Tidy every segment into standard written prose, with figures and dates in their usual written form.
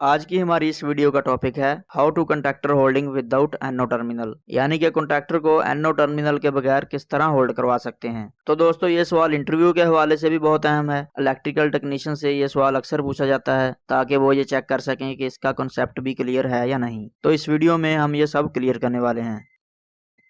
आज की हमारी इस वीडियो का टॉपिक है how to conductor holding without NO terminal, यानी कि कंडक्टर को एनओ टर्मिनल के बगैर किस तरह होल्ड करवा सकते हैं। तो दोस्तों ये सवाल इंटरव्यू के हवाले से भी बहुत अहम है। इलेक्ट्रिकल टेक्नीशियन से ये सवाल अक्सर पूछा जाता है ताकि वो ये चेक कर सकें कि इसका कॉन्सेप्ट भी क्लियर है या नहीं। तो इस वीडियो में हम ये सब क्लियर करने वाले हैं।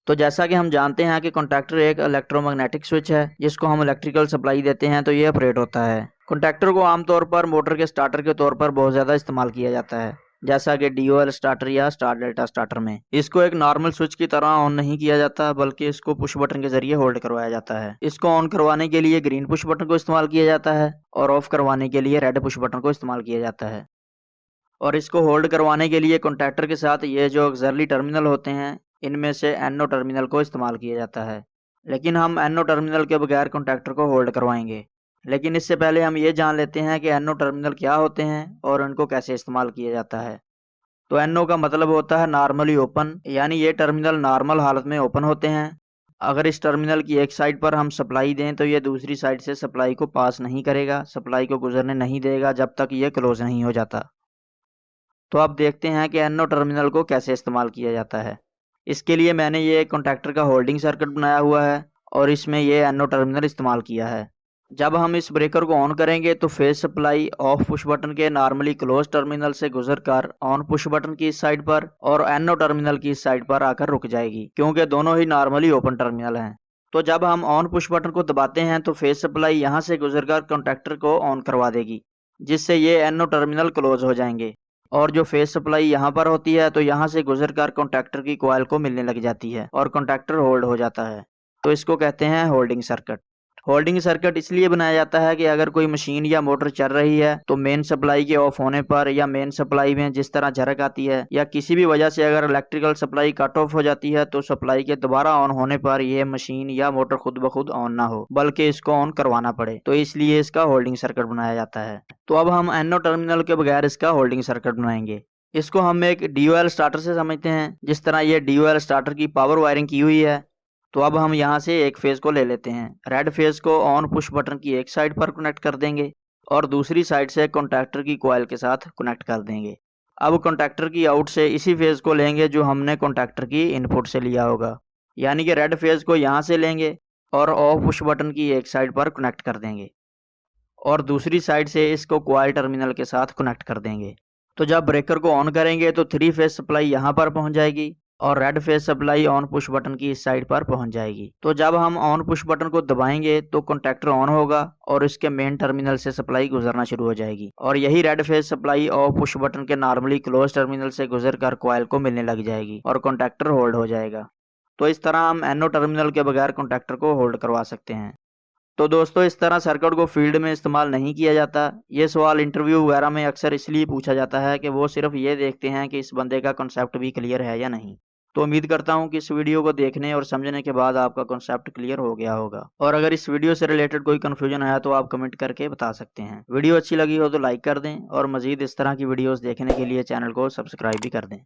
तो जैसा कि हम जानते हैं कि कॉन्टैक्टर एक इलेक्ट्रोमैग्नेटिक स्विच है जिसको हम इलेक्ट्रिकल सप्लाई देते हैं तो ये ऑपरेट होता है। कॉन्टैक्टर को आमतौर पर मोटर के स्टार्टर के तौर पर बहुत ज़्यादा इस्तेमाल किया जाता है, जैसा कि डीओएल स्टार्टर या स्टार डेल्टा स्टार्टर में। इसको एक नॉर्मल स्विच की तरह ऑन नहीं किया जाता, बल्कि इसको पुश बटन के जरिए होल्ड करवाया जाता है। इसको ऑन करवाने के लिए ग्रीन पुश बटन को इस्तेमाल किया जाता है और ऑफ करवाने के लिए रेड पुश बटन को इस्तेमाल किया जाता है। और इसको होल्ड करवाने के लिए कॉन्टैक्टर के साथ ये जो ऑक्सिलरी टर्मिनल होते हैं इनमें से एनओ टर्मिनल को इस्तेमाल किया जाता है। लेकिन हम एनओ टर्मिनल के बगैर कॉन्टैक्टर को होल्ड करवाएंगे। लेकिन इससे पहले हम ये जान लेते हैं कि एनओ टर्मिनल क्या होते हैं और उनको कैसे इस्तेमाल किया जाता है। तो एनओ का मतलब होता है नॉर्मली ओपन, यानी ये टर्मिनल नॉर्मल हालत में ओपन होते हैं। अगर इस टर्मिनल की एक साइड पर हम सप्लाई दें तो ये दूसरी साइड से सप्लाई को पास नहीं करेगा, सप्लाई को गुजरने नहीं देगा जब तक ये क्लोज नहीं हो जाता। तो अब देखते हैं कि एनओ टर्मिनल को कैसे इस्तेमाल किया जाता है। इसके लिए मैंने ये कॉन्टैक्टर का होल्डिंग सर्किट बनाया हुआ है और इसमें ये एनओ टर्मिनल इस्तेमाल किया है। जब हम इस ब्रेकर को ऑन करेंगे तो phase supply of push button के नॉर्मली क्लोज टर्मिनल से गुजरकर ऑन पुश बटन की इस साइड पर और एनओ टर्मिनल की इस साइड पर आकर रुक जाएगी, क्योंकि दोनों ही नॉर्मली ओपन टर्मिनल हैं। तो जब हम ऑन पुश बटन को दबाते हैं तो फेज सप्लाई यहाँ से गुजरकर कॉन्टैक्टर को ऑन करवा देगी, जिससे ये एनओ टर्मिनल क्लोज हो जाएंगे। और जो फेज सप्लाई यहाँ पर होती है तो यहाँ से गुजरकर कॉन्टैक्टर की कॉइल को मिलने लग जाती है और कॉन्टैक्टर होल्ड हो जाता है। तो इसको कहते हैं होल्डिंग सर्किट। होल्डिंग सर्किट इसलिए बनाया जाता है कि अगर कोई मशीन या मोटर चल रही है तो मेन सप्लाई के ऑफ होने पर या मेन सप्लाई में जिस तरह झरक आती है या किसी भी वजह से अगर इलेक्ट्रिकल सप्लाई कट ऑफ हो जाती है तो सप्लाई के दोबारा ऑन होने पर यह मशीन या मोटर खुद ब खुद ऑन ना हो, बल्कि इसको ऑन करवाना पड़े। तो इसलिए इसका होल्डिंग सर्किट बनाया जाता है। तो अब हम एनओ टर्मिनल के बगैर इसका होल्डिंग सर्किट बनाएंगे। इसको हम एक डीओएल स्टार्टर से समझते हैं। जिस तरह ये डीओएल स्टार्टर की पावर वायरिंग की हुई है, तो अब हम यहाँ से एक फेज को ले लेते हैं। रेड फेज को ऑन पुश बटन की एक साइड पर कनेक्ट कर देंगे और दूसरी साइड से कॉन्टैक्टर की कॉइल के साथ कनेक्ट कर देंगे। अब कॉन्टैक्टर की आउट से इसी फेज को लेंगे जो हमने कॉन्टैक्टर की इनपुट से लिया होगा, यानी कि रेड फेज को यहाँ से लेंगे और ऑफ पुश बटन की एक साइड पर कनेक्ट कर देंगे और दूसरी साइड से इसको कॉइल टर्मिनल के साथ कनेक्ट कर देंगे। तो जब ब्रेकर को ऑन करेंगे तो 3 फेज सप्लाई यहाँ पर पहुँच जाएगी और red phase supply on push button की इस साइड पर पहुंच जाएगी। तो जब हम ऑन पुश बटन को दबाएंगे तो कॉन्टैक्टर ऑन होगा और इसके मेन टर्मिनल से सप्लाई गुजरना शुरू हो जाएगी और यही red phase supply of push button के नॉर्मली क्लोज टर्मिनल से गुजरकर कॉइल को मिलने लग जाएगी और कॉन्टैक्टर होल्ड हो जाएगा। तो इस तरह हम एनओ टर्मिनल के बगैर कॉन्टैक्टर को होल्ड करवा सकते हैं। तो दोस्तों इस तरह सर्किट को फील्ड में इस्तेमाल नहीं किया जाता। ये सवाल इंटरव्यू वगैरह में अक्सर इसलिए पूछा जाता है कि वो सिर्फ ये देखते हैं कि इस बंदे का कॉन्सेप्ट भी क्लियर है या नहीं। तो उम्मीद करता हूं कि इस वीडियो को देखने और समझने के बाद आपका कॉन्सेप्ट क्लियर हो गया होगा। और अगर इस वीडियो से रिलेटेड कोई कंफ्यूजन आया तो आप कमेंट करके बता सकते हैं। वीडियो अच्छी लगी हो तो लाइक कर दें और मजीद इस तरह की वीडियोस देखने के लिए चैनल को सब्सक्राइब भी कर दें।